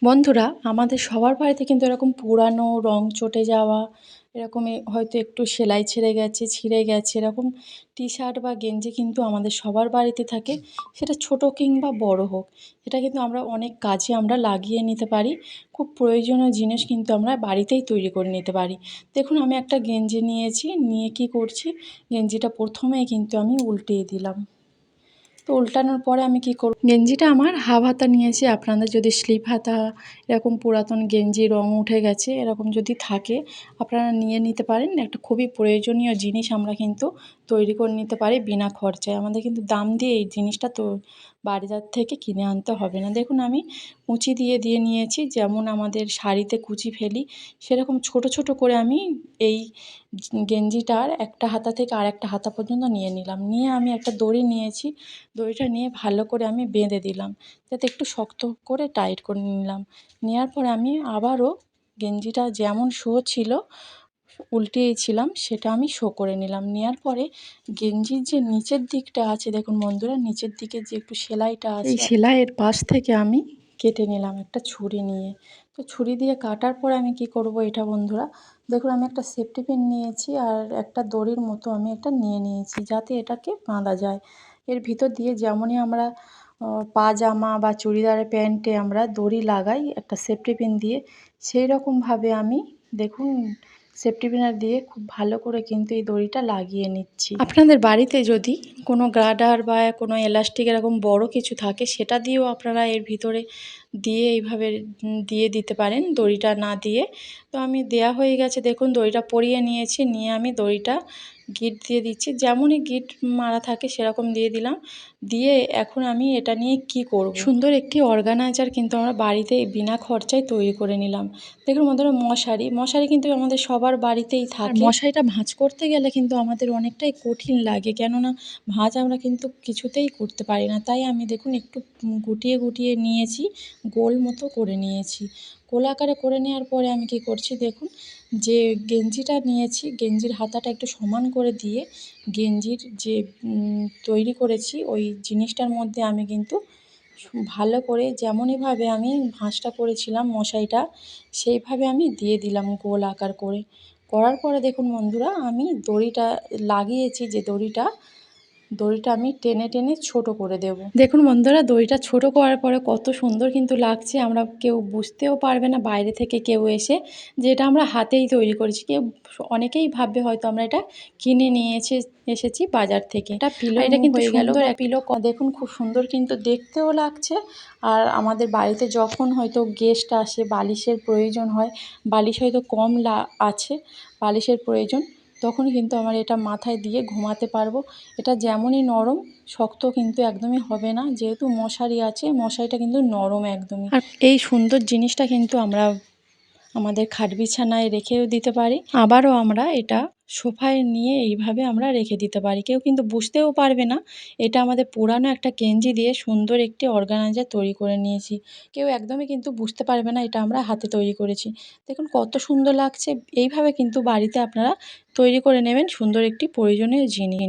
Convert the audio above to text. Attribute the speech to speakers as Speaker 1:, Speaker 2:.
Speaker 1: বন্ধুরা, আমাদের সবার বাড়িতে কিন্তু এরকম পুরানো রং চটে যাওয়া, এরকমই হয়তো একটু সেলাই ছেড়ে গেছে, ছিঁড়ে গেছে, এরকম টি-শার্ট বা গেঞ্জি কিন্তু আমাদের সবার বাড়িতে থাকে। সেটা ছোট কিংবা বড় হোক। এটা কিন্তু আমরা অনেক কাজে আমরা লাগিয়ে নিতে পারি। খুব প্রয়োজনীয় জিনিস কিন্তু আমরা বাড়িতেই তৈরি করে নিতে পারি। দেখুন, আমি একটা গেঞ্জি নিয়েছি, নিয়ে কী করছি, গেঞ্জিটা প্রথমেই কিন্তু আমি উল্টিয়ে দিলাম। তো উল্টানোর পরে আমি কী করব, গেঞ্জিটা আমার হাফ হাতা নিয়েছি। আপনাদের যদি স্লিপ হাতা এরকম পুরাতন গেঞ্জি রং উঠে গেছে এরকম যদি থাকে, আপনারা নিয়ে নিতে পারেন। একটা খুবই প্রয়োজনীয় জিনিস আমরা কিন্তু তৈরি করে নিতে পারি বিনা খরচায়। আমাদের কিন্তু দাম দিয়ে এই জিনিসটা তো বাজার থেকে কিনে আনতে হবে না। দেখুন, আমি কুচি দিয়ে নিয়েছি, যেমন আমাদের শাড়িতে কুচি ফেলি সেরকম ছোট ছোট করে আমি এই গেঞ্জিটার একটা হাতা থেকে আরেকটা হাতা পর্যন্ত নিয়ে নিলাম। নিয়ে আমি একটা দড়ি নিয়েছি, দড়িটা নিয়ে ভালো করে আমি বেঁধে দিলাম, যাতে একটু শক্ত করে টাইট করে নিলাম। নেওয়ার পরে আমি আবারও গেঞ্জিটা যেমন শো ছিল উল্টিয়েছিলাম সেটা আমি শো করে নিলাম। নেওয়ার পরে গেঞ্জির যে নিচের দিকটা আছে, দেখুন বন্ধুরা, নিচের দিকে যে একটু সেলাইটা আছে, এই সেলাইয়ের পাশ থেকে আমি কেটে নিলাম একটা ছুরি নিয়ে। তো ছুরি দিয়ে কাটার পরে আমি কি করব, এটা বন্ধুরা দেখুন, আমি একটা সেফটি পিন নিয়েছি আর একটা দড়ির মতো আমি একটা নিয়েছি, যাতে এটাকে বাঁধা যায়। এর ভিতর দিয়ে যেমনই আমরা পাজামা বা চুড়িদারের প্যান্টে আমরা দড়ি লাগাই একটা সেফটি পিন দিয়ে, সেই রকমভাবে আমি দেখুন সেফটি পিনার দিয়ে খুব ভালো করে কিন্তু এই দড়িটা লাগিয়ে নিচ্ছি। আপনাদের বাড়িতে যদি কোনো গার্ডার বা কোনো এলাস্টিক এরকম বড় কিছু থাকে, সেটা দিয়েও আপনারা এর ভিতরে দিয়ে এইভাবে দিয়ে দিতে পারেন, দড়িটা না দিয়ে। তো আমি দেয়া হয়ে গেছে, দেখুন দড়িটা পরিয়ে নিয়েছি, নিয়ে আমি দড়িটা গিট দিয়ে দিচ্ছি, যেমনই গিট মারা থাকে সেরকম দিয়ে দিলাম। দিয়ে এখন আমি এটা নিয়ে কি করব, সুন্দর একটি অর্গানাইজার কিন্তু আমরা বাড়িতে বিনা খরচায় তৈরি করে নিলাম। দেখুন বন্ধুরা, মশারি কিন্তু আমাদের সবার বাড়িতেই থাকে। মশারিটা ভাঁজ করতে গেলে কিন্তু আমাদের অনেকটাই কঠিন লাগে, কেননা ভাঁজ আমরা কিন্তু কিছুতেই করতে পারি না। তাই আমি দেখুন একটু গুটিয়ে নিয়েছি, গোল মতো করে নিয়েছি। গোল আকারে করে নেওয়ার পরে আমি কি করছি, দেখুন যে গেঞ্জিটা নিয়েছি, গেঞ্জির হাতাটা একটু সমান করে দিয়ে গেঞ্জির যে তৈরি করেছি ওই জিনিসটার মধ্যে আমি কিন্তু ভালো করে যেমনইভাবে আমি ভাঁজটা করেছিলাম মশারিটা, সেইভাবে আমি দিয়ে দিলাম গোল আকার করে। করার পরে দেখুন বন্ধুরা, আমি দড়িটা লাগিয়েছি, যে দড়িটা আমি টেনে ছোট করে দেব। দেখুন বন্ধুরা, দড়িটা ছোট করার পরে কত সুন্দর কিন্তু লাগছে। আমরা কেউ বুঝতেও পারবে না বাইরে থেকে কেউ এসে যে এটা আমরা হাতেই তৈরি করেছি। অনেকেই ভাববে হয়তো আমরা এটা কিনে নিয়ে এসেছি বাজার থেকে। এটা পিলো, এটা কিন্তু হয়ে গেল পিলো। দেখুন খুব সুন্দর কিন্তু দেখতেও লাগছে। আর আমাদের বাড়িতে যখন হয়তো গেস্ট আসে, বালিশের প্রয়োজন হয়, বালিশ হয়তো কম আছে, বালিশের প্রয়োজন, তখন কিন্তু আমার এটা মাথায় দিয়ে ঘুমাতে পারবো। এটা যেমনই নরম, শক্ত কিন্তু একদমই হবে না, যেহেতু মশারি আছে, মশারিটা কিন্তু নরম একদমই। আর এই সুন্দর জিনিসটা কিন্তু আমরা আমাদের খাট বিছানায় রেখেও দিতে পারি, আবারও আমরা এটা সোফায় নিয়ে এইভাবে আমরা রেখে দিতে পারি। কেউ কিন্তু বুঝতেও পারবে না এটা আমাদের পুরানো একটা গেঞ্জি দিয়ে সুন্দর একটি অর্গানাইজার তৈরি করে নিয়েছি। কেউ একদমই কিন্তু বুঝতে পারবে না এটা আমরা হাতে তৈরি করেছি। দেখুন কত সুন্দর লাগছে। এইভাবে কিন্তু বাড়িতে আপনারা তৈরি করে নেবেন সুন্দর একটি প্রয়োজনীয় জিনিস।